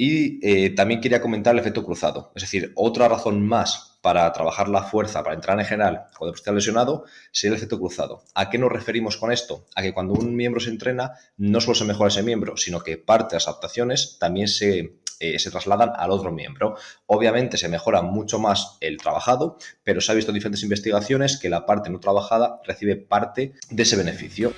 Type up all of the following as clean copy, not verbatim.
Y también quería comentar el efecto cruzado. Es decir, otra razón más para trabajar la fuerza, para entrenar en general cuando esté lesionado, sería el efecto cruzado. ¿A qué nos referimos con esto? A que cuando un miembro se entrena, no solo se mejora ese miembro, sino que parte de las adaptaciones también se trasladan al otro miembro. Obviamente se mejora mucho más el trabajado, pero se ha visto en diferentes investigaciones que la parte no trabajada recibe parte de ese beneficio.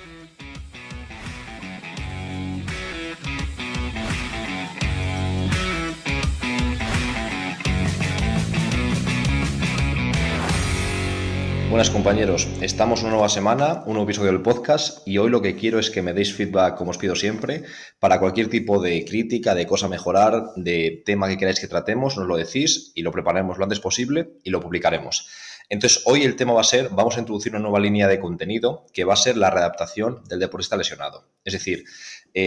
Buenas compañeros, estamos una nueva semana, un nuevo episodio del podcast y hoy lo que quiero es que me deis feedback, como os pido siempre, para cualquier tipo de crítica, de cosa a mejorar, de tema que queráis que tratemos, nos lo decís y lo prepararemos lo antes posible y lo publicaremos. Entonces, hoy el tema va a ser, vamos a introducir una nueva línea de contenido que va a ser la readaptación del deportista lesionado. Es decir,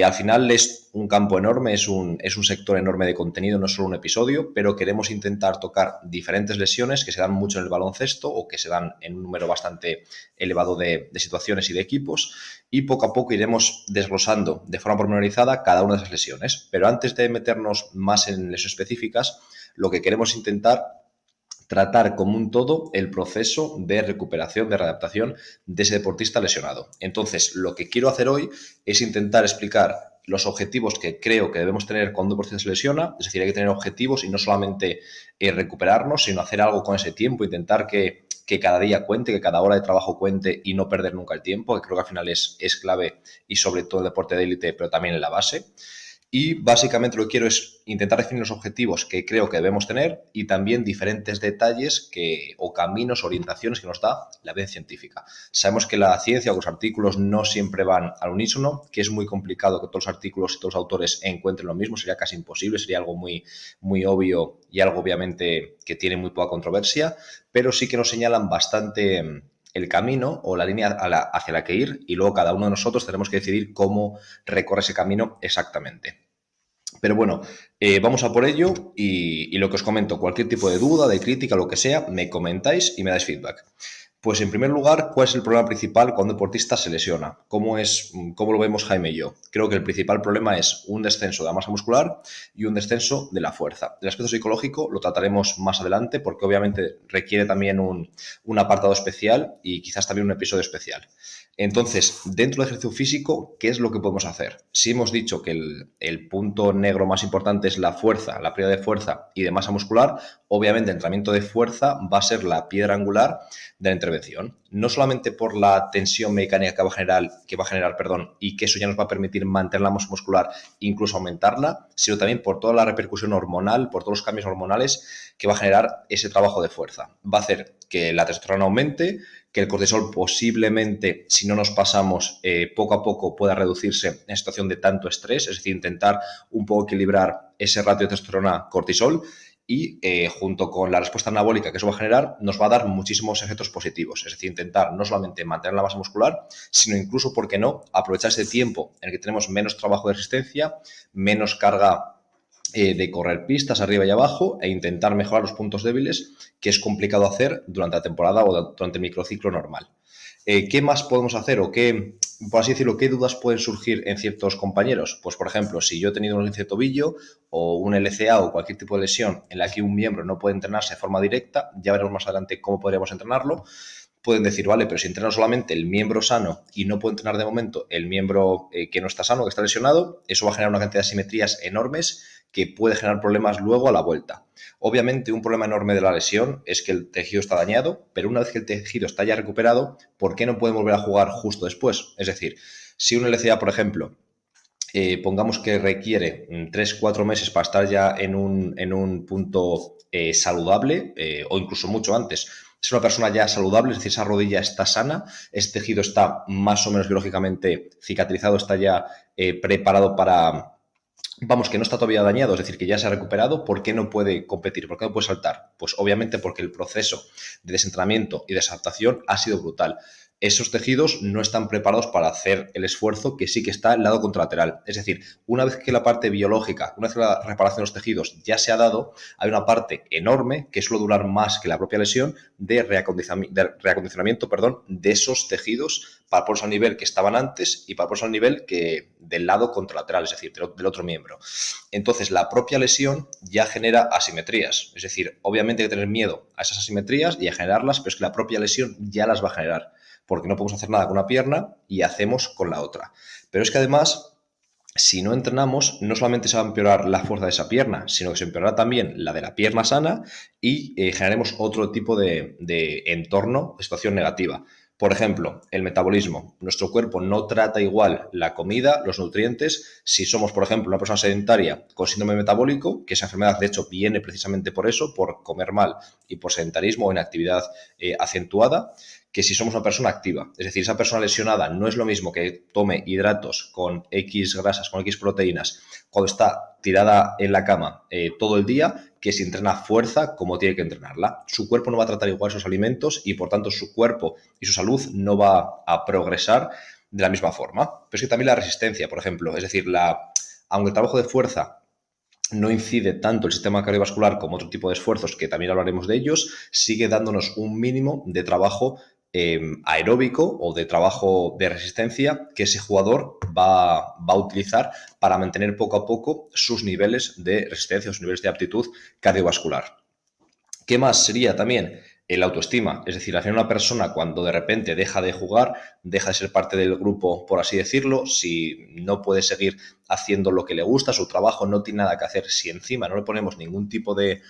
al final es un campo enorme, es un sector enorme de contenido, no es solo un episodio, pero queremos intentar tocar diferentes lesiones que se dan mucho en el baloncesto o que se dan en un número bastante elevado de situaciones y de equipos, y poco a poco iremos desglosando de forma pormenorizada cada una de esas lesiones. Pero antes de meternos más en lesiones específicas, lo que queremos intentar tratar como un todo el proceso de recuperación, de readaptación de ese deportista lesionado. Entonces, lo que quiero hacer hoy es intentar explicar los objetivos que creo que debemos tener cuando un deportista se lesiona, es decir, hay que tener objetivos y no solamente recuperarnos, sino hacer algo con ese tiempo, intentar que cada día cuente, que cada hora de trabajo cuente y no perder nunca el tiempo, que creo que al final es clave y sobre todo en el deporte de élite, pero también en la base. Y básicamente lo que quiero es intentar definir los objetivos que creo que debemos tener y también diferentes detalles o caminos, orientaciones que nos da la evidencia científica. Sabemos que la ciencia o los artículos no siempre van al unísono, que es muy complicado que todos los artículos y todos los autores encuentren lo mismo, sería casi imposible, sería algo muy, muy obvio y algo obviamente que tiene muy poca controversia, pero sí que nos señalan bastante el camino o la línea hacia la que ir y luego cada uno de nosotros tenemos que decidir cómo recorre ese camino exactamente. Pero bueno, vamos a por ello y lo que os comento, cualquier tipo de duda, de crítica, lo que sea, me comentáis y me dais feedback. Pues en primer lugar, ¿cuál es el problema principal cuando un deportista se lesiona? ¿Cómo lo vemos Jaime y yo? Creo que el principal problema es un descenso de la masa muscular y un descenso de la fuerza. El aspecto psicológico lo trataremos más adelante porque obviamente requiere también un apartado especial y quizás también un episodio especial. Entonces, dentro del ejercicio físico, ¿qué es lo que podemos hacer? Si hemos dicho que el punto negro más importante es la fuerza, la pérdida de fuerza y de masa muscular, obviamente el entrenamiento de fuerza va a ser la piedra angular de la intervención. No solamente por la tensión mecánica que va a generar, y que eso ya nos va a permitir mantener la masa muscular e incluso aumentarla, sino también por toda la repercusión hormonal, por todos los cambios hormonales que va a generar ese trabajo de fuerza. Va a hacer que la testosterona aumente, que el cortisol posiblemente, si no nos pasamos, poco a poco pueda reducirse en situación de tanto estrés, es decir, intentar un poco equilibrar ese ratio de testosterona-cortisol y junto con la respuesta anabólica que eso va a generar, nos va a dar muchísimos efectos positivos, es decir, intentar no solamente mantener la masa muscular, sino incluso, ¿por qué no?, aprovechar ese tiempo en el que tenemos menos trabajo de resistencia, menos carga de correr pistas arriba y abajo e intentar mejorar los puntos débiles, que es complicado hacer durante la temporada o durante el microciclo normal. ¿Qué más podemos hacer o por así decirlo, qué dudas pueden surgir en ciertos compañeros? Pues, por ejemplo, si yo he tenido un esguince de tobillo o un LCA o cualquier tipo de lesión en la que un miembro no puede entrenarse de forma directa, ya veremos más adelante cómo podríamos entrenarlo. Pueden decir, vale, pero si entreno solamente el miembro sano y no puedo entrenar de momento el miembro que no está sano, que está lesionado, eso va a generar una cantidad de asimetrías enormes que puede generar problemas luego a la vuelta. Obviamente, un problema enorme de la lesión es que el tejido está dañado, pero una vez que el tejido está ya recuperado, ¿por qué no puede volver a jugar justo después? Es decir, si un LCA, por ejemplo, pongamos que requiere 3-4 meses para estar ya en un punto saludable o incluso mucho antes, es una persona ya saludable, es decir, esa rodilla está sana, ese tejido está más o menos biológicamente cicatrizado, está ya preparado para, vamos, que no está todavía dañado, es decir, que ya se ha recuperado, ¿por qué no puede competir? ¿Por qué no puede saltar? Pues obviamente porque el proceso de desentrenamiento y desadaptación ha sido brutal. esos tejidos no están preparados para hacer el esfuerzo que sí que está el lado contralateral. Es decir, una vez que la parte biológica, una vez que la reparación de los tejidos ya se ha dado, hay una parte enorme que suele durar más que la propia lesión de reacondicionamiento, de esos tejidos para ponerse al nivel que estaban antes y para ponerse al nivel que del lado contralateral, es decir, del otro miembro. Entonces, la propia lesión ya genera asimetrías. Es decir, obviamente hay que tener miedo a esas asimetrías y a generarlas, pero es que la propia lesión ya las va a generar, porque no podemos hacer nada con una pierna y hacemos con la otra. Pero es que además, si no entrenamos, no solamente se va a empeorar la fuerza de esa pierna, sino que se empeorará también la de la pierna sana y generaremos otro tipo de entorno, de situación negativa. Por ejemplo, el metabolismo. Nuestro cuerpo no trata igual la comida, los nutrientes. Si somos, por ejemplo, una persona sedentaria con síndrome metabólico, que esa enfermedad de hecho viene precisamente por eso, por comer mal y por sedentarismo o inactividad acentuada, que si somos una persona activa. Es decir, esa persona lesionada no es lo mismo que tome hidratos con X grasas, con X proteínas, cuando está tirada en la cama todo el día, que si entrena fuerza como tiene que entrenarla. Su cuerpo no va a tratar igual sus alimentos y por tanto su cuerpo y su salud no va a progresar de la misma forma. Pero es que también la resistencia, por ejemplo, es decir, aunque el trabajo de fuerza no incide tanto el sistema cardiovascular como otro tipo de esfuerzos, que también hablaremos de ellos, sigue dándonos un mínimo de trabajo aeróbico o de trabajo de resistencia que ese jugador va a utilizar para mantener poco a poco sus niveles de resistencia, sus niveles de aptitud cardiovascular. ¿Qué más sería también? El autoestima, es decir, al final una persona cuando de repente deja de jugar, deja de ser parte del grupo, por así decirlo, si no puede seguir haciendo lo que le gusta, su trabajo no tiene nada que hacer, si encima no le ponemos ningún tipo de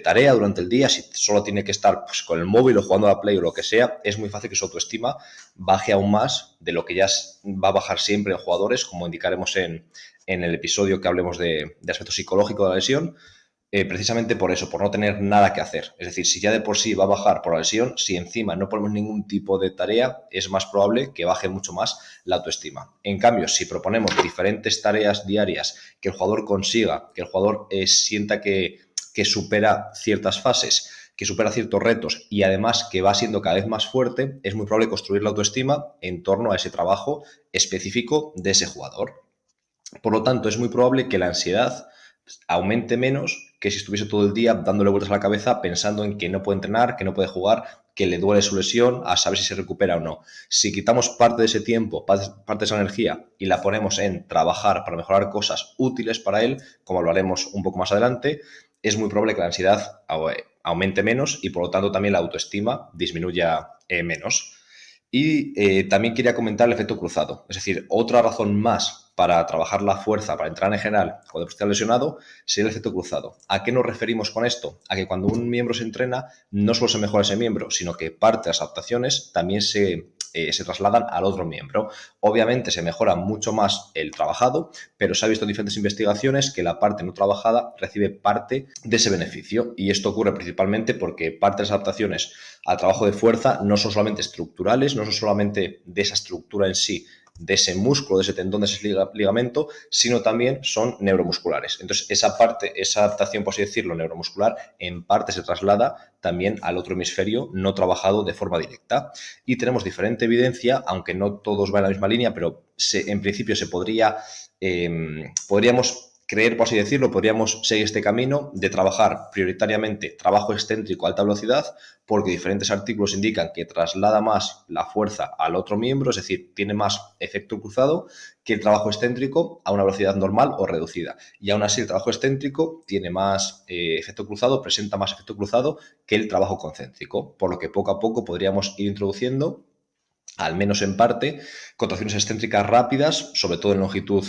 tarea durante el día, si solo tiene que estar pues, con el móvil o jugando a la Play o lo que sea, es muy fácil que su autoestima baje aún más de lo que ya va a bajar siempre en jugadores, como indicaremos en el episodio que hablemos de aspecto psicológico de la lesión. Precisamente por eso, por no tener nada que hacer. Es decir, si ya de por sí va a bajar por la lesión, si encima no ponemos ningún tipo de tarea, es más probable que baje mucho más la autoestima. En cambio, si proponemos diferentes tareas diarias que el jugador consiga, que el jugador sienta que supera ciertas fases, que supera ciertos retos y además que va siendo cada vez más fuerte, es muy probable construir la autoestima en torno a ese trabajo específico de ese jugador. Por lo tanto, es muy probable que la ansiedad aumente menos que si estuviese todo el día dándole vueltas a la cabeza pensando en que no puede entrenar, que no puede jugar, que le duele su lesión, a saber si se recupera o no. Si quitamos parte de ese tiempo, parte de esa energía y la ponemos en trabajar para mejorar cosas útiles para él, como lo haremos un poco más adelante, es muy probable que la ansiedad aumente menos y por lo tanto también la autoestima disminuya menos. Y también quería comentar el efecto cruzado, es decir, otra razón más para trabajar la fuerza, para entrar en general cuando esté lesionado, sería el efecto cruzado. ¿A qué nos referimos con esto? A que cuando un miembro se entrena, no solo se mejora ese miembro, sino que parte de las adaptaciones también se trasladan al otro miembro. Obviamente se mejora mucho más el trabajado, pero se ha visto en diferentes investigaciones que la parte no trabajada recibe parte de ese beneficio. Y esto ocurre principalmente porque parte de las adaptaciones al trabajo de fuerza no son solamente estructurales, no son solamente de esa estructura en sí, de ese músculo, de ese tendón, de ese ligamento, sino también son neuromusculares. Entonces, esa parte, esa adaptación, por así decirlo, neuromuscular, en parte se traslada también al otro hemisferio no trabajado de forma directa. Y tenemos diferente evidencia, aunque no todos van en la misma línea, pero en principio se podríamos creer, por así decirlo, podríamos seguir este camino de trabajar prioritariamente trabajo excéntrico a alta velocidad, porque diferentes artículos indican que traslada más la fuerza al otro miembro, es decir, tiene más efecto cruzado que el trabajo excéntrico a una velocidad normal o reducida. Y aún así el trabajo excéntrico tiene más efecto cruzado, presenta más efecto cruzado que el trabajo concéntrico, por lo que poco a poco podríamos ir introduciendo, al menos en parte, contracciones excéntricas rápidas, sobre todo en longitud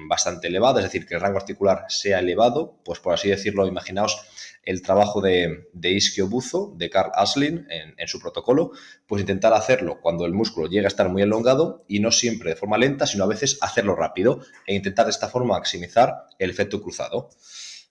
bastante elevada, es decir, que el rango articular sea elevado, pues por así decirlo, imaginaos el trabajo de isquiobuzo de Carl Aslin en su protocolo, pues intentar hacerlo cuando el músculo llega a estar muy elongado y no siempre de forma lenta, sino a veces hacerlo rápido e intentar de esta forma maximizar el efecto cruzado.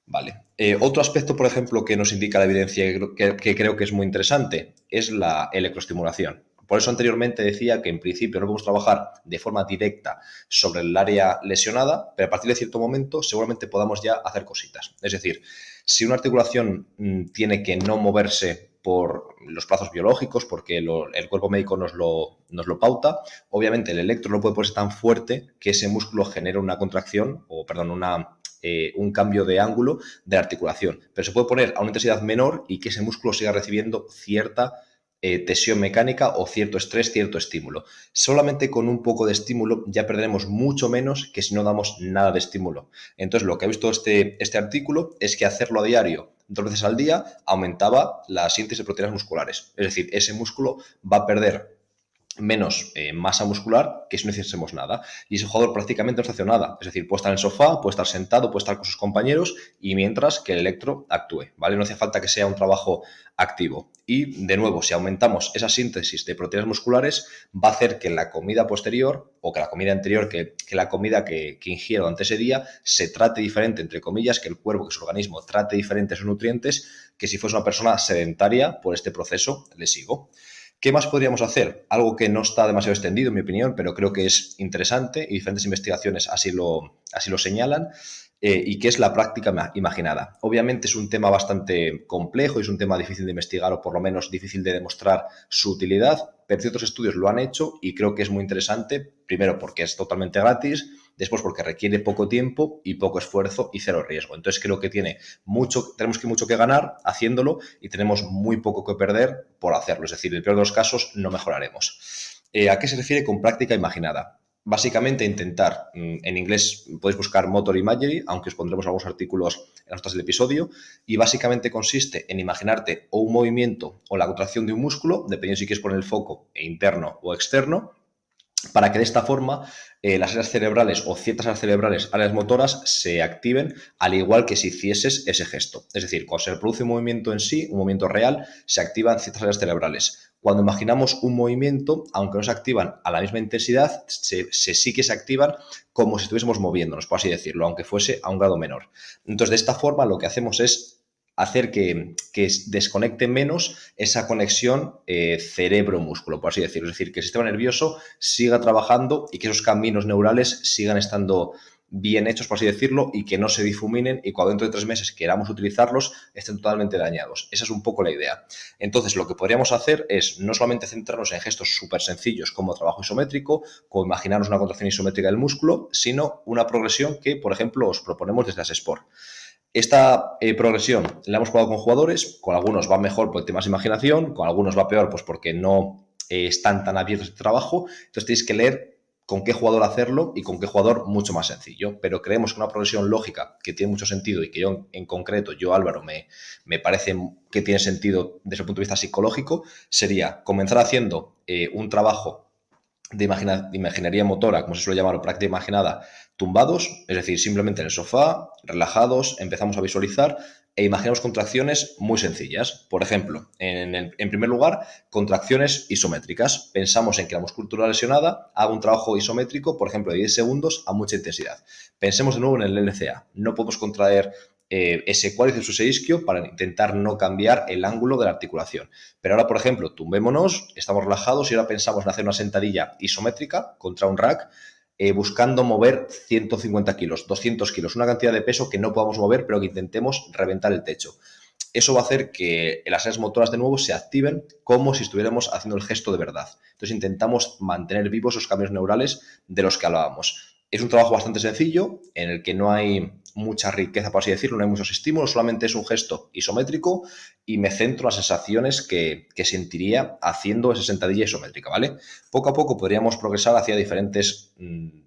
Vale. Otro aspecto, por ejemplo, que nos indica la evidencia que creo que es muy interesante es la electroestimulación. Por eso anteriormente decía que en principio no podemos trabajar de forma directa sobre el área lesionada, pero a partir de cierto momento seguramente podamos ya hacer cositas. Es decir, si una articulación tiene que no moverse por los plazos biológicos, porque el cuerpo médico nos lo pauta. Obviamente el electro no puede ponerse tan fuerte que ese músculo genere una contracción, o perdón, un cambio de ángulo de la articulación, pero se puede poner a una intensidad menor y que ese músculo siga recibiendo cierta tensión mecánica o cierto estrés, cierto estímulo. Solamente con un poco de estímulo ya perderemos mucho menos que si no damos nada de estímulo. Entonces, lo que ha visto este artículo es que hacerlo a diario, 2 veces al día, aumentaba la síntesis de proteínas musculares. Es decir, ese músculo va a perder menos masa muscular que si no hiciésemos nada. Y ese jugador prácticamente no está haciendo nada. Es decir, puede estar en el sofá, puede estar sentado, puede estar con sus compañeros y mientras que el electro actúe, ¿vale? No hace falta que sea un trabajo activo. Y, de nuevo, si aumentamos esa síntesis de proteínas musculares, va a hacer que la comida posterior o que la comida anterior, que la comida que ingiera durante ese día se trate diferente, entre comillas, que el cuerpo, que su organismo trate diferente esos nutrientes que si fuese una persona sedentaria por este proceso lesivo. ¿Qué más podríamos hacer? Algo que no está demasiado extendido, en mi opinión, pero creo que es interesante y diferentes investigaciones así lo señalan, y que es la práctica imaginada. Obviamente es un tema bastante complejo y es un tema difícil de investigar o por lo menos difícil de demostrar su utilidad, pero ciertos estudios lo han hecho y creo que es muy interesante, primero porque es totalmente gratis, después porque requiere poco tiempo y poco esfuerzo y cero riesgo. Entonces creo que tenemos mucho que ganar haciéndolo y tenemos muy poco que perder por hacerlo. Es decir, en el peor de los casos no mejoraremos. ¿A qué se refiere con práctica imaginada? Básicamente intentar, en inglés podéis buscar Motor Imagery, aunque os pondremos algunos artículos en las notas del episodio, y básicamente consiste en imaginarte o un movimiento o la contracción de un músculo, dependiendo si quieres poner el foco interno o externo, para que de esta forma las áreas cerebrales o ciertas áreas cerebrales, áreas motoras, se activen al igual que si hicieses ese gesto. Es decir, cuando se produce un movimiento en sí, un movimiento real, se activan ciertas áreas cerebrales. Cuando imaginamos un movimiento, aunque no se activan a la misma intensidad, sí que se activan como si estuviésemos moviéndonos, por así decirlo, aunque fuese a un grado menor. Entonces, de esta forma, lo que hacemos es hacer que desconecte menos esa conexión cerebro-músculo, por así decirlo. Es decir, que el sistema nervioso siga trabajando y que esos caminos neurales sigan estando bien hechos, por así decirlo, y que no se difuminen y cuando dentro de 3 meses queramos utilizarlos estén totalmente dañados. Esa es un poco la idea. Entonces, lo que podríamos hacer es no solamente centrarnos en gestos súper sencillos como trabajo isométrico, como imaginarnos una contracción isométrica del músculo, sino una progresión que, por ejemplo, os proponemos desde Asesport. Esta progresión la hemos jugado con jugadores, con algunos va mejor porque tiene más imaginación, con algunos va peor pues porque no están tan abiertos a este trabajo. Entonces tenéis que leer con qué jugador hacerlo y con qué jugador mucho más sencillo. Pero creemos que una progresión lógica que tiene mucho sentido y que yo en concreto, Álvaro, me parece que tiene sentido desde el punto de vista psicológico, sería comenzar haciendo un trabajo de imaginería motora, como se suele llamar, o práctica imaginada, tumbados, es decir, simplemente en el sofá, relajados, empezamos a visualizar e imaginamos contracciones muy sencillas. Por ejemplo, en primer lugar, contracciones isométricas. Pensamos en que la musculatura lesionada haga un trabajo isométrico, por ejemplo, de 10 segundos a mucha intensidad. Pensemos de nuevo en el LCA. No podemos contraer ese cuádriceps o ese isquio para intentar no cambiar el ángulo de la articulación. Pero ahora, por ejemplo, tumbémonos, estamos relajados y ahora pensamos en hacer una sentadilla isométrica contra un rack, buscando mover 150 kilos, 200 kilos, una cantidad de peso que no podamos mover, pero que intentemos reventar el techo. Eso va a hacer que las áreas motoras de nuevo se activen como si estuviéramos haciendo el gesto de verdad. Entonces intentamos mantener vivos esos cambios neurales de los que hablábamos. Es un trabajo bastante sencillo, en el que no hay mucha riqueza, por así decirlo, no hay muchos estímulos, solamente es un gesto isométrico y me centro en las sensaciones que sentiría haciendo esa sentadilla isométrica, ¿vale? Poco a poco podríamos progresar hacia diferentes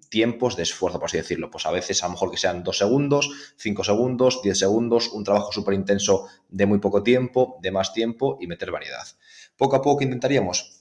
tiempos de esfuerzo, por así decirlo. Pues a veces a lo mejor que sean 2 segundos, 5 segundos, 10 segundos, un trabajo súper intenso de muy poco tiempo, de más tiempo y meter variedad. Poco a poco intentaríamos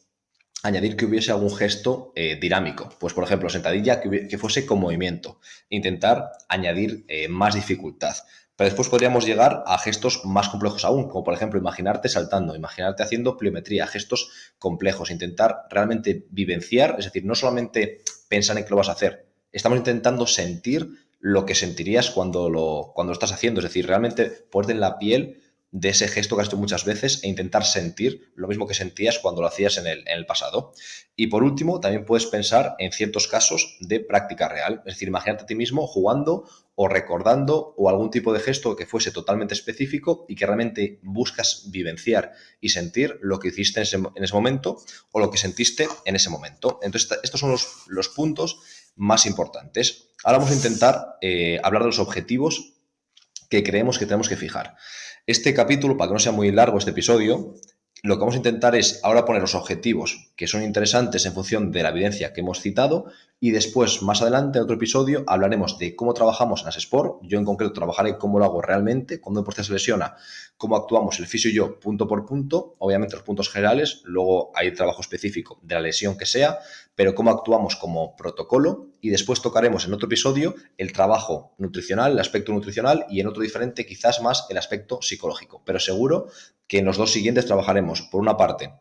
añadir que hubiese algún gesto dinámico. Pues, por ejemplo, sentadilla que fuese con movimiento. Intentar añadir más dificultad. Pero después podríamos llegar a gestos más complejos aún, como por ejemplo imaginarte saltando, imaginarte haciendo pliometría, gestos complejos, intentar realmente vivenciar, es decir, no solamente pensar en que lo vas a hacer, estamos intentando sentir lo que sentirías cuando lo estás haciendo, es decir, realmente ponerte en la piel de ese gesto que has hecho muchas veces e intentar sentir lo mismo que sentías cuando lo hacías en el pasado. Y por último, también puedes pensar en ciertos casos de práctica real. Es decir, imagínate a ti mismo jugando o recordando o algún tipo de gesto que fuese totalmente específico y que realmente buscas vivenciar y sentir lo que hiciste en ese momento o lo que sentiste en ese momento. Entonces, estos son los puntos más importantes. Ahora vamos a intentar hablar de los objetivos que creemos que tenemos que fijar. Este capítulo, para que no sea muy largo este episodio, lo que vamos a intentar es ahora poner los objetivos que son interesantes en función de la evidencia que hemos citado y después, más adelante, en otro episodio, hablaremos de cómo trabajamos en Asesport. Yo en concreto trabajaré cómo lo hago realmente, cuando un deportista se lesiona, cómo actuamos el fisio y yo punto por punto, obviamente los puntos generales, luego hay trabajo específico de la lesión que sea, pero cómo actuamos como protocolo y después tocaremos en otro episodio el trabajo nutricional, el aspecto nutricional y en otro diferente quizás más el aspecto psicológico, pero seguro que en los dos siguientes trabajaremos, por una parte,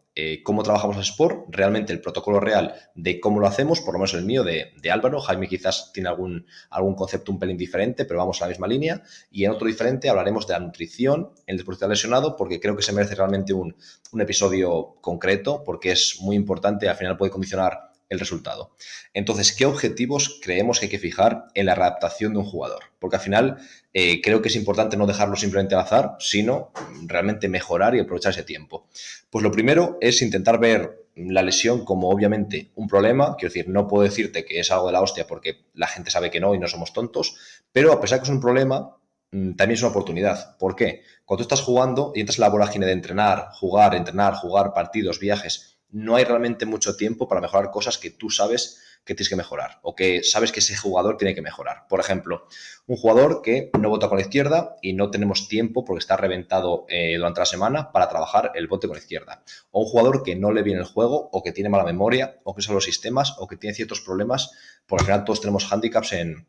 cómo trabajamos el sport, realmente el protocolo real de cómo lo hacemos, por lo menos el mío de Álvaro. Jaime quizás tiene algún concepto un pelín diferente, pero vamos a la misma línea. Y en otro diferente hablaremos de la nutrición en el deportista lesionado, porque creo que se merece realmente un episodio concreto, porque es muy importante, al final puede condicionar el resultado. Entonces, ¿qué objetivos creemos que hay que fijar en la readaptación de un jugador? Porque al final creo que es importante no dejarlo simplemente al azar, sino realmente mejorar y aprovechar ese tiempo. Pues lo primero es intentar ver la lesión como obviamente un problema. Quiero decir, no puedo decirte que es algo de la hostia porque la gente sabe que no y no somos tontos, pero a pesar de que es un problema, también es una oportunidad. ¿Por qué? Cuando tú estás jugando y entras en la vorágine de entrenar, jugar, partidos, viajes, no hay realmente mucho tiempo para mejorar cosas que tú sabes que tienes que mejorar o que sabes que ese jugador tiene que mejorar. Por ejemplo, un jugador que no bota con la izquierda y no tenemos tiempo porque está reventado durante la semana para trabajar el bote con la izquierda. O un jugador que no le viene el juego o que tiene mala memoria o que usa los sistemas o que tiene ciertos problemas. Por al final todos tenemos hándicaps en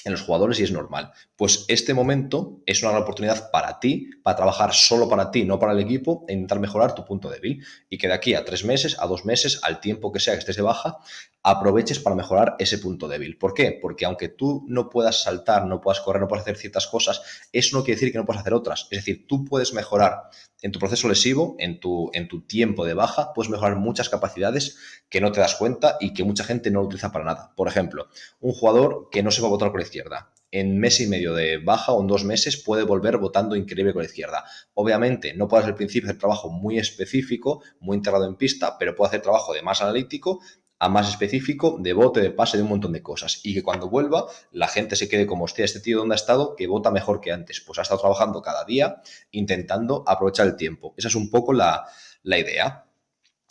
los jugadores y es normal. Pues este momento es una gran oportunidad para ti, para trabajar solo para ti, no para el equipo, e intentar mejorar tu punto débil y que de aquí a 3 meses, a 2 meses, al tiempo que sea que estés de baja, aproveches para mejorar ese punto débil. ¿Por qué? Porque aunque tú no puedas saltar, no puedas correr, no puedas hacer ciertas cosas, eso no quiere decir que no puedas hacer otras. Es decir, tú puedes mejorar en tu proceso lesivo, en tu tiempo de baja, puedes mejorar muchas capacidades que no te das cuenta y que mucha gente no utiliza para nada. Por ejemplo, un jugador que no sepa botar con la izquierda, en mes y medio de baja o en 2 meses puede volver botando increíble con la izquierda. Obviamente no puedes al principio hacer trabajo muy específico, muy integrado en pista, pero puede hacer trabajo de más analítico a más específico, de bote, de pase, de un montón de cosas. Y que cuando vuelva, la gente se quede como, hostia, este tío ¿dónde ha estado? Que bota mejor que antes. Pues ha estado trabajando cada día, intentando aprovechar el tiempo. Esa es un poco la idea.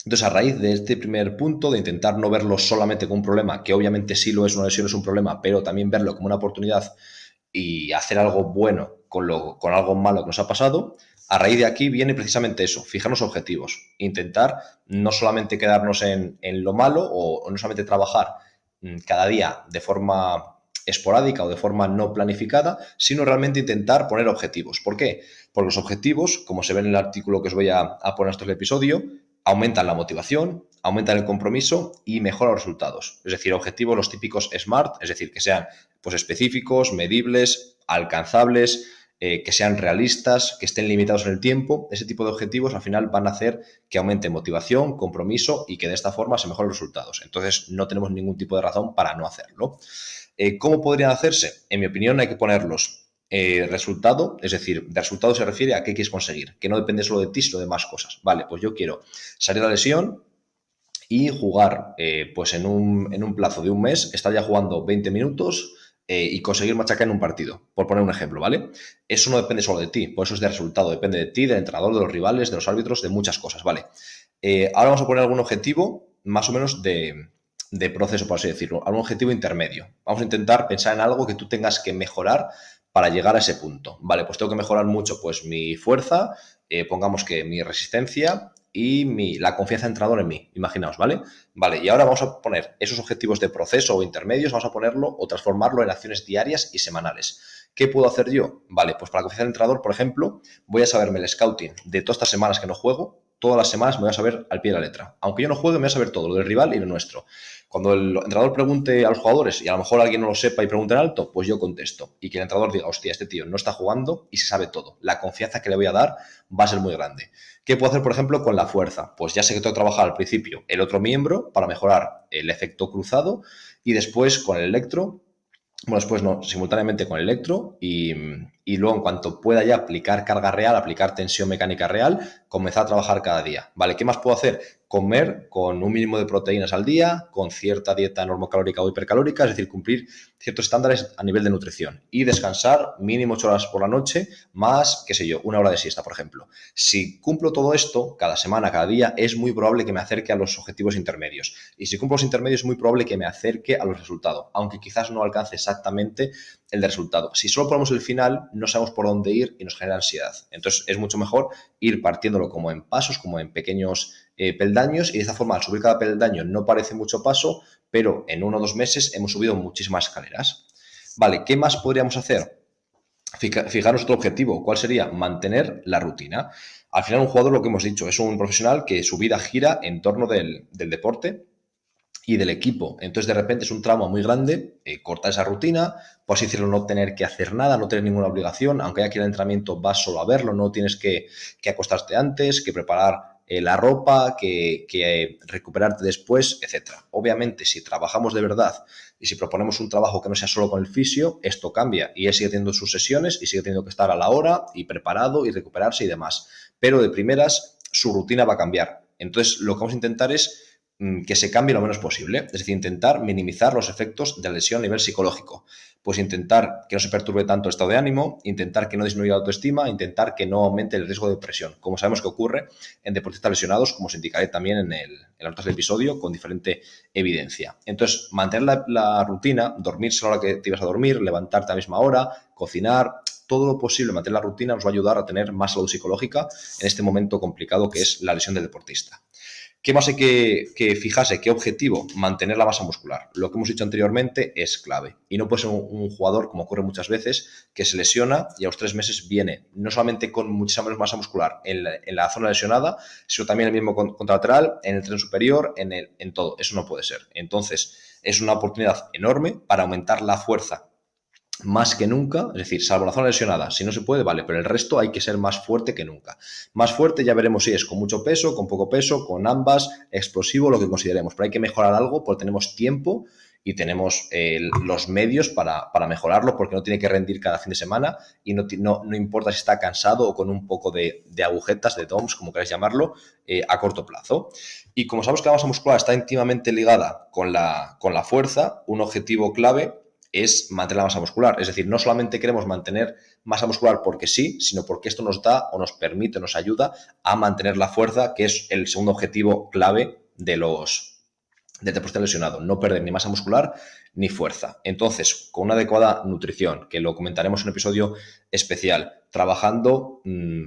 Entonces, a raíz de este primer punto, de intentar no verlo solamente como un problema, que obviamente sí lo es, una lesión es un problema, pero también verlo como una oportunidad y hacer algo bueno con algo malo que nos ha pasado, a raíz de aquí viene precisamente eso, fijarnos objetivos, intentar no solamente quedarnos en lo malo o no solamente trabajar cada día de forma esporádica o de forma no planificada, sino realmente intentar poner objetivos. ¿Por qué? Porque los objetivos, como se ve en el artículo que os voy a poner esto en el episodio, aumentan la motivación, aumentan el compromiso y mejoran los resultados. Es decir, objetivos los típicos SMART, es decir, que sean pues, específicos, medibles, alcanzables, que sean realistas, que estén limitados en el tiempo. Ese tipo de objetivos al final van a hacer que aumente motivación, compromiso y que de esta forma se mejoren los resultados. Entonces no tenemos ningún tipo de razón para no hacerlo. ¿Cómo podrían hacerse? En mi opinión hay que ponerlos resultado, es decir, de resultado se refiere a qué quieres conseguir, que no depende solo de ti, sino de más cosas. Vale, pues yo quiero salir de la lesión y jugar pues en un plazo de un mes, estar ya jugando 20 minutos y conseguir machacar en un partido, por poner un ejemplo, ¿vale? Eso no depende solo de ti, por eso es de resultado, depende de ti, del entrenador, de los rivales, de los árbitros, de muchas cosas, ¿vale? Ahora vamos a poner algún objetivo más o menos de proceso, por así decirlo, algún objetivo intermedio. Vamos a intentar pensar en algo que tú tengas que mejorar para llegar a ese punto. Vale, pues tengo que mejorar mucho pues mi fuerza, pongamos que mi resistencia y la confianza del entrenador en mí, imaginaos, ¿vale? Vale, y ahora vamos a poner esos objetivos de proceso o intermedios, vamos a ponerlo o transformarlo en acciones diarias y semanales. ¿Qué puedo hacer yo? Vale, pues para la confianza del entrenador, por ejemplo, voy a saberme el scouting de todas estas semanas que no juego, todas las semanas me voy a saber al pie de la letra. Aunque yo no juegue, me voy a saber todo, lo del rival y lo nuestro. Cuando el entrenador pregunte a los jugadores y a lo mejor alguien no lo sepa y pregunte en alto, pues yo contesto. Y que el entrenador diga, hostia, este tío no está jugando y se sabe todo. La confianza que le voy a dar va a ser muy grande. ¿Qué puedo hacer, por ejemplo, con la fuerza? Pues ya sé que tengo que trabajar al principio el otro miembro para mejorar el efecto cruzado y después con el electro. Bueno, después no, simultáneamente con el electro y luego en cuanto pueda ya aplicar carga real, aplicar tensión mecánica real, comenzar a trabajar cada día. ¿Vale? ¿Qué más puedo hacer? Comer con un mínimo de proteínas al día, con cierta dieta normocalórica o hipercalórica, es decir, cumplir ciertos estándares a nivel de nutrición y descansar mínimo 8 horas por la noche, más, qué sé yo, 1 hora de siesta, por ejemplo. Si cumplo todo esto cada semana, cada día, es muy probable que me acerque a los objetivos intermedios. Y si cumplo los intermedios, es muy probable que me acerque a los resultados, aunque quizás no alcance exactamente el de resultado. Si solo ponemos el final, no sabemos por dónde ir y nos genera ansiedad. Entonces, es mucho mejor ir partiéndolo como en pasos, como en pequeños peldaños, y de esta forma, al subir cada peldaño, no parece mucho paso, pero en 1 o 2 meses hemos subido muchísimas escaleras. Vale, ¿qué más podríamos hacer? Fijar nuestro objetivo. ¿Cuál sería? Mantener la rutina. Al final, un jugador, lo que hemos dicho, es un profesional que su vida gira en torno del deporte y del equipo. Entonces, de repente es un trauma muy grande cortar esa rutina, por así decirlo, no tener que hacer nada, no tener ninguna obligación, aunque haya que ir al entrenamiento, vas solo a verlo, no tienes que acostarte antes, que preparar la ropa, que recuperarte después, etcétera. Obviamente, si trabajamos de verdad y si proponemos un trabajo que no sea solo con el fisio, esto cambia y él sigue teniendo sus sesiones y sigue teniendo que estar a la hora y preparado y recuperarse y demás. Pero de primeras, su rutina va a cambiar. Entonces, lo que vamos a intentar es que se cambie lo menos posible, es decir, intentar minimizar los efectos de la lesión a nivel psicológico. Pues intentar que no se perturbe tanto el estado de ánimo, intentar que no disminuya la autoestima, intentar que no aumente el riesgo de depresión, como sabemos que ocurre en deportistas lesionados, como os indicaré también en las notas del episodio, con diferente evidencia. Entonces, mantener la rutina, dormirse a la hora que te ibas a dormir, levantarte a la misma hora, cocinar, todo lo posible, mantener la rutina nos va a ayudar a tener más salud psicológica en este momento complicado que es la lesión del deportista. ¿Qué más hay que fijarse? ¿Qué objetivo? Mantener la masa muscular. Lo que hemos dicho anteriormente es clave. Y no puede ser un jugador, como ocurre muchas veces, que se lesiona y a los 3 meses viene no solamente con muchísima menos masa muscular en la zona lesionada, sino también el mismo contralateral, en el tren superior, en todo. Eso no puede ser. Entonces, es una oportunidad enorme para aumentar la fuerza más que nunca, es decir, salvo la zona lesionada, si no se puede, vale, pero el resto hay que ser más fuerte que nunca. Más fuerte ya veremos si es con mucho peso, con poco peso, con ambas, explosivo, lo que consideremos, pero hay que mejorar algo porque tenemos tiempo y tenemos los medios para mejorarlo porque no tiene que rendir cada fin de semana y no importa si está cansado o con un poco de agujetas, de DOMS, como queráis llamarlo, a corto plazo. Y como sabemos que la masa muscular está íntimamente ligada con la fuerza, un objetivo clave es mantener la masa muscular. Es decir, no solamente queremos mantener masa muscular porque sí, sino porque esto nos da o nos permite, nos ayuda a mantener la fuerza, que es el segundo objetivo clave del deportista lesionado. No perder ni masa muscular ni fuerza. Entonces, con una adecuada nutrición, que lo comentaremos en un episodio especial, trabajando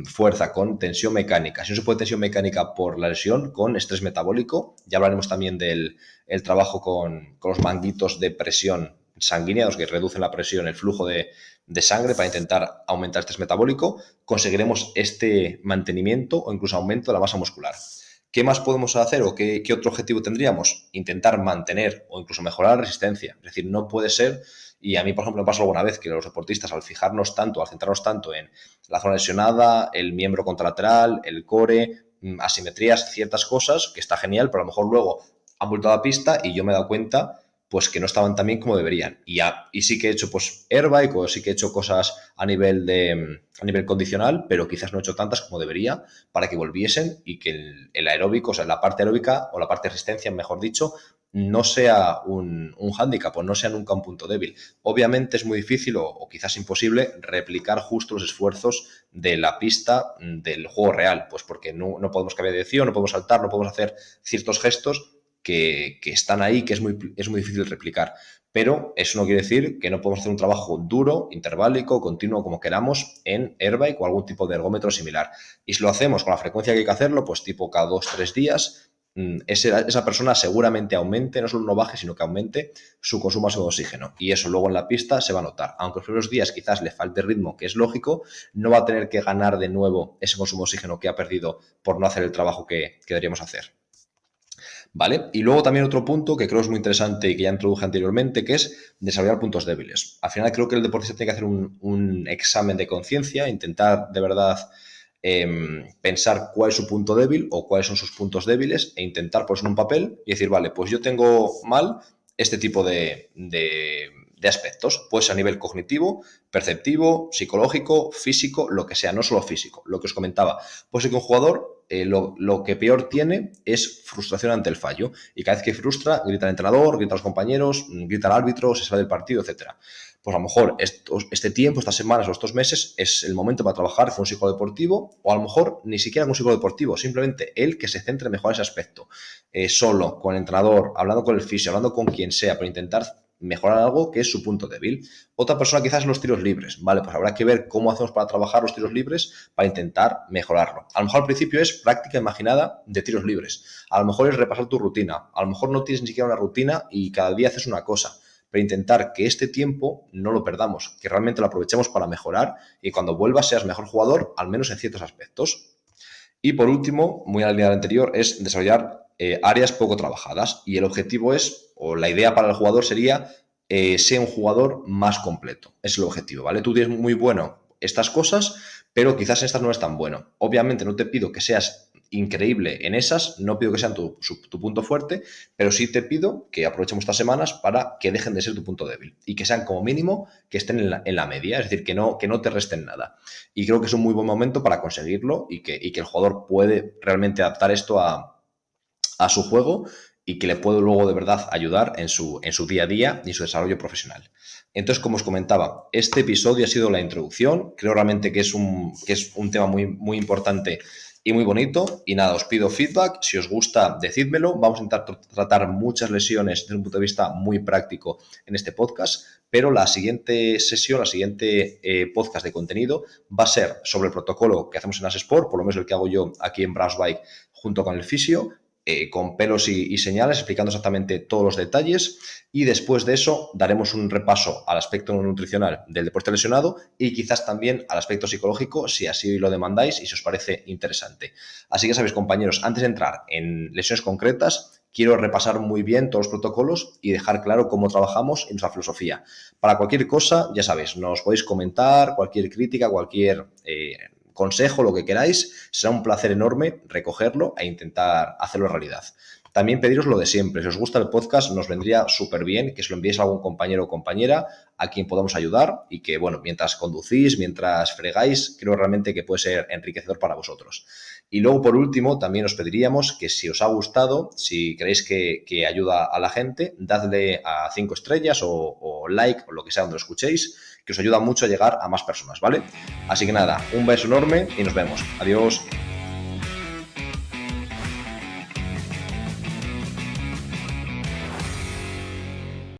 fuerza con tensión mecánica. Si no se puede tensión mecánica por la lesión, con estrés metabólico. Ya hablaremos también del trabajo con los manguitos de presión sanguínea, los que reducen la presión, el flujo de sangre para intentar aumentar el estrés metabólico, conseguiremos este mantenimiento o incluso aumento de la masa muscular. ¿Qué más podemos hacer o qué otro objetivo tendríamos? Intentar mantener o incluso mejorar la resistencia. Es decir, no puede ser, y a mí, por ejemplo, me pasa alguna vez que los deportistas, al fijarnos tanto, al centrarnos tanto en la zona lesionada, el miembro contralateral, el core, asimetrías, ciertas cosas, que está genial, pero a lo mejor luego han vuelto a la pista y yo me he dado cuenta pues que no estaban tan bien como deberían. Y sí que he hecho pues airbike o sí que he hecho cosas a nivel condicional, pero quizás no he hecho tantas como debería para que volviesen y que el aeróbico, o sea, la parte aeróbica o la parte de resistencia, mejor dicho, no sea un hándicap o no sea nunca un punto débil. Obviamente es muy difícil o quizás imposible replicar justo los esfuerzos de la pista del juego real, pues porque no podemos cambiar de dirección, no podemos saltar, no podemos hacer ciertos gestos que están ahí, que es muy difícil replicar. Pero eso no quiere decir que no podemos hacer un trabajo duro, interválico, continuo, como queramos, en airbike o algún tipo de ergómetro similar. Y si lo hacemos con la frecuencia que hay que hacerlo, pues tipo cada 2-3 días, esa persona seguramente aumente, no solo no baje, sino que aumente su consumo de oxígeno. Y eso luego en la pista se va a notar. Aunque los primeros días quizás le falte ritmo, que es lógico, no va a tener que ganar de nuevo ese consumo de oxígeno que ha perdido por no hacer el trabajo que deberíamos hacer. ¿Vale? Y luego también otro punto que creo es muy interesante y que ya introduje anteriormente, que es desarrollar puntos débiles. Al final creo que el deportista tiene que hacer un examen de conciencia, intentar de verdad pensar cuál es su punto débil o cuáles son sus puntos débiles e intentar ponerse en un papel y decir, vale, pues yo tengo mal este tipo de aspectos, pues a nivel cognitivo, perceptivo, psicológico, físico, lo que sea, no solo físico. Lo que os comentaba, puede ser que un jugador lo que peor tiene es frustración ante el fallo y cada vez que frustra, grita al entrenador, grita a los compañeros, grita al árbitro, se sale del partido, etcétera. Pues a lo mejor este tiempo, estas semanas o estos meses es el momento para trabajar con un psicólogo deportivo o a lo mejor ni siquiera con un psicólogo deportivo, simplemente él que se centre mejor en ese aspecto, solo, con el entrenador, hablando con el fisio, hablando con quien sea, para intentar mejorar algo que es su punto débil. Otra persona quizás los tiros libres, ¿vale? Pues habrá que ver cómo hacemos para trabajar los tiros libres para intentar mejorarlo. A lo mejor al principio es práctica imaginada de tiros libres, a lo mejor es repasar tu rutina, a lo mejor no tienes ni siquiera una rutina y cada día haces una cosa, pero intentar que este tiempo no lo perdamos, que realmente lo aprovechemos para mejorar y cuando vuelvas seas mejor jugador, al menos en ciertos aspectos. Y por último, muy a la línea anterior, es desarrollar áreas poco trabajadas. Y el objetivo es, o la idea para el jugador sería, ser un jugador más completo. Es el objetivo, ¿vale? Tú tienes muy bueno estas cosas, pero quizás estas no es tan bueno. Obviamente no te pido que seas increíble en esas, no pido que sean tu punto fuerte, pero sí te pido que aprovechemos estas semanas para que dejen de ser tu punto débil y que sean como mínimo que estén en la media, es decir, que no te resten nada. Y creo que es un muy buen momento para conseguirlo y que el jugador puede realmente adaptar esto a su juego y que le puede luego de verdad ayudar en su día a día y su desarrollo profesional. Entonces, como os comentaba, este episodio ha sido la introducción. Creo realmente que es un tema muy, muy importante y muy bonito. Y nada, os pido feedback. Si os gusta, decídmelo. Vamos a intentar tratar muchas lesiones desde un punto de vista muy práctico en este podcast. Pero la siguiente sesión, la siguiente podcast de contenido va a ser sobre el protocolo que hacemos en Asesport, por lo menos el que hago yo aquí en Browse Bike junto con el fisio, con pelos y señales, explicando exactamente todos los detalles. Y después de eso daremos un repaso al aspecto nutricional del deporte lesionado y quizás también al aspecto psicológico, si así lo demandáis y si os parece interesante. Así que sabéis, compañeros, antes de entrar en lesiones concretas, quiero repasar muy bien todos los protocolos y dejar claro cómo trabajamos y nuestra filosofía. Para cualquier cosa, ya sabéis, nos podéis comentar, cualquier crítica, cualquier consejo, lo que queráis, será un placer enorme recogerlo e intentar hacerlo realidad. También pediros lo de siempre, si os gusta el podcast nos vendría súper bien que se lo enviéis a algún compañero o compañera a quien podamos ayudar y que, bueno, mientras conducís, mientras fregáis, creo realmente que puede ser enriquecedor para vosotros. Y luego, por último, también os pediríamos que si os ha gustado, si creéis que ayuda a la gente, dadle a 5 estrellas o like o lo que sea donde lo escuchéis, que os ayuda mucho a llegar a más personas, ¿vale? Así que nada, un beso enorme y nos vemos. Adiós.